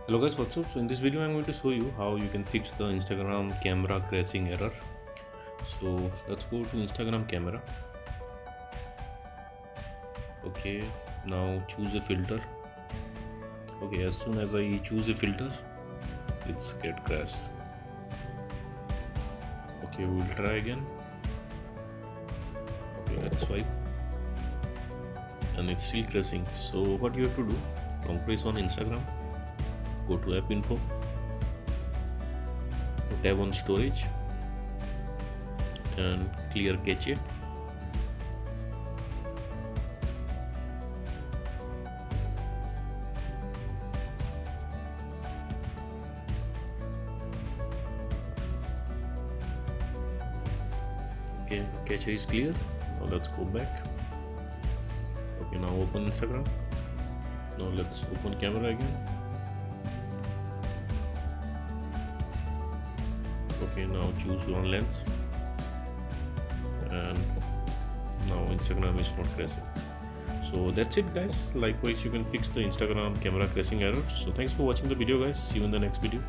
Hello guys, what's up? So in this video I'm going to show you how you can fix the Instagram camera crashing error. So let's go to Instagram camera. Okay, now choose a filter. Okay, as soon as I choose a filter, it's get crashed. Okay, we'll try again. Okay, let's swipe and it's still crashing. So what you have to do, long press on Instagram, go to app info, tab on storage and clear cache. Okay, cache is clear. Now let's go back. Okay, now open Instagram. Now let's open camera again. Okay, now choose one lens and now Instagram is not crashing. So that's it guys. Likewise you can fix the Instagram camera crashing error. So thanks for watching the video guys. See you in the next video.